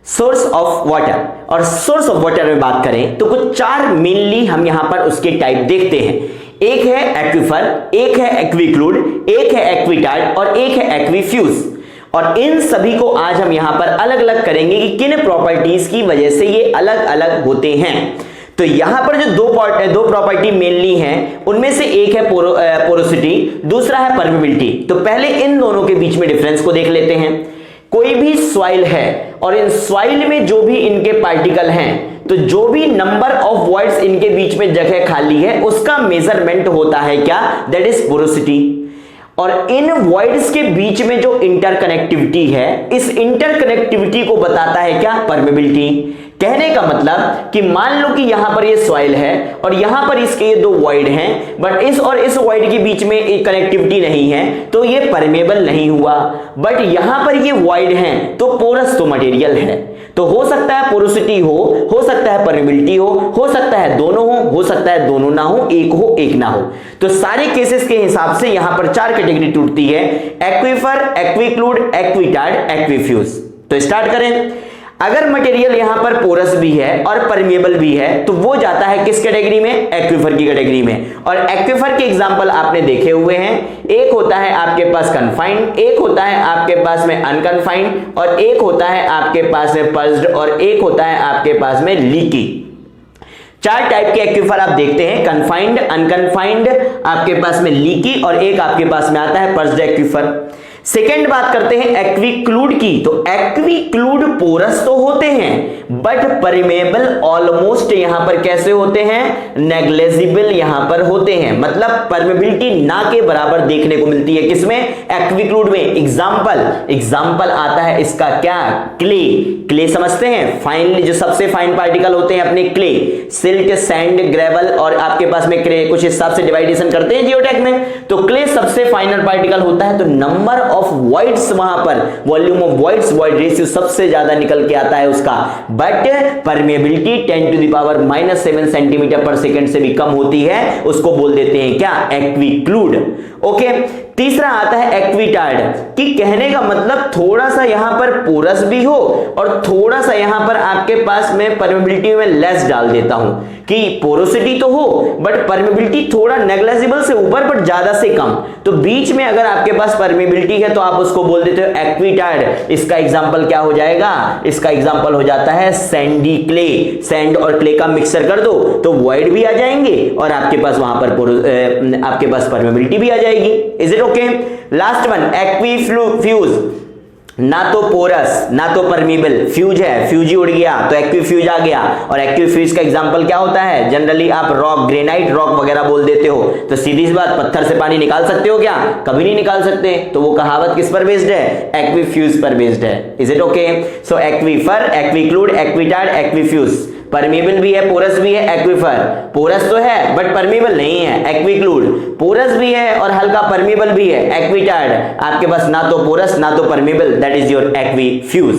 Source of water, और source of water में बात करें तो कुछ चार मेनली हम यहां पर उसके टाइप देखते हैं। एक है एक्विफर, एक है एक्विक्लूड, एक है एक्विटार्ड और एक है एक्विफ्यूज। और इन सभी को आज हम यहां पर अलग अलग करेंगे कि किन प्रॉपर्टीज की वजह से ये अलग अलग होते हैं। तो यहां पर जो दो प्रॉपर्टी मेनली हैं, उनमें से एक है पोरोसिटी, दूसरा है परमेबिलिटी। तो पहले इन दोनों के बीच में डिफरेंस को देख लेते हैं। कोई भी सॉइल है और इन सॉइल में जो भी इनके पार्टिकल हैं, तो जो भी नंबर ऑफ वॉइड्स इनके बीच में जगह खाली है उसका मेजरमेंट होता है क्या, दैट इज पोरोसिटी। और इन वॉइड्स के बीच में जो इंटरकनेक्टिविटी है, इस इंटरकनेक्टिविटी को बताता है क्या, परमेबिलिटी। कहने का मतलब कि मान लो कि यहां पर ये सॉइल है और यहां पर इसके ये दो वॉइड हैं, बट इस और इस वॉइड के बीच में एक कनेक्टिविटी नहीं है, तो ये परमेबल नहीं हुआ। बट यहां पर ये वॉइड हैं तो पोरस तो मटेरियल है। तो हो सकता है पोरोसिटी हो सकता है परमेबिलिटी हो सकता है दोनों हो सकता है दोनों ना हो एक ना हो। तो सारे केसेस के हिसाब से यहां पर चार कैटेगरी टूटती है, एक्विफर, एक्विक्लूड, एक्विटार्ड, एक्विफ्यूज। तो स्टार्ट करें। अगर मटेरियल यहां पर पोरस भी है और परमेबल भी है तो वो जाता है किस कैटेगरी में, एक्विफर की कैटेगरी में। और एक्विफर के एग्जांपल आपने देखे हुए हैं, एक होता है आपके पास कन्फाइंड, एक होता है आपके पास में अनकन्फाइंड, और एक होता है आपके पास में पर्स्ड, और एक होता है आपके पास में लीकी। चार टाइप के एक्विफर आप देखते हैं, कन्फाइंड, अनकन्फाइंड, आपके पास में लीकी, और एक आपके पास में आता है पर्स्ड एक्विफर। सेकेंड बात करते हैं एक्विक्लूड की। तो एक्विक्लूड पोरस तो होते हैं बट परमेबल ऑलमोस्ट यहां पर कैसे होते हैं, नेग्लेजिबल यहां पर होते हैं, मतलब परमेबिलिटी ना के बराबर देखने को मिलती है किसमें, एक्विक्लूड में। एग्जांपल आता है इसका क्या, क्ले समझते हैं, फाइन जो सबसे फाइन पार्टिकल होते हैं अपने क्ले, सिल्ट, सैंड, ग्रेवल, और आपके पास में क्ले कुछ हिसाब से डिवाइडेशन करते हैं जियोटेक में। तो क्ले सबसे फाइनल पार्टिकल होता है, तो नंबर ऑफ वॉइड्स वहां पर, volume of voids, void ratio सबसे ज्यादा निकल के आता है उसका। बट परमेबिलिटी 10⁻⁻7 सेंटीमीटर पर सेकंड से भी कम होती है, उसको बोल देते हैं क्या, एक्विक्लूड। ओके। तीसरा आता है एक्विटार्ड, कि कहने का मतलब थोड़ा सा यहां पर पोरस भी हो और थोड़ा सा यहां पर आपके पास में परमेबिलिटी में लेस डाल देता हूं, कि पोरोसिटी तो हो बट परमेबिलिटी थोड़ा नेग्लेजिबल से ऊपर बट ज्यादा से कम। तो बीच में अगर आपके पास परमेबिलिटी है तो आप उसको बोल देते हो एक्विटार्ड। इसका एग्जांपल क्या हो जाएगा, इसका एग्जांपल हो जाता है सैंडी क्ले। सैंड और क्ले का मिक्सर कर दो तो वॉइड भी आ जाएंगे और आपके पास वहां पर आपके पास परमेबिलिटी भी आ जाएगी। Is it okay? Last one aquifuge, ना तो पोरस ना तो परमीबल, फ्यूज है, फ्यूज ही उड़ गया तो एक्विफ्यूज आ गया। और एक्विफ्यूज का एग्जांपल क्या होता है, जनरली आप रॉक, ग्रेनाइट रॉक वगैरह बोल देते हो। तो सीधी सी बात, पत्थर से पानी निकाल सकते हो क्या, कभी नहीं निकाल सकते। तो वो कहावत किस पर बेस्ड है, एक्विफ्यूज पर बेस्ड है। Is it okay? So aquifer, aquiclude, aquitard, aquifuge. Permeable भी है, पोरस भी है। एक्विफर पोरस तो है बट परमेबल नहीं है। एक्विक्लूड पोरस भी है और हल्का परमेबल भी है। एक्विटार्ड आपके पास ना तो पोरस ना तो परमेबल, दैट इज योर एक्विफ्यूज।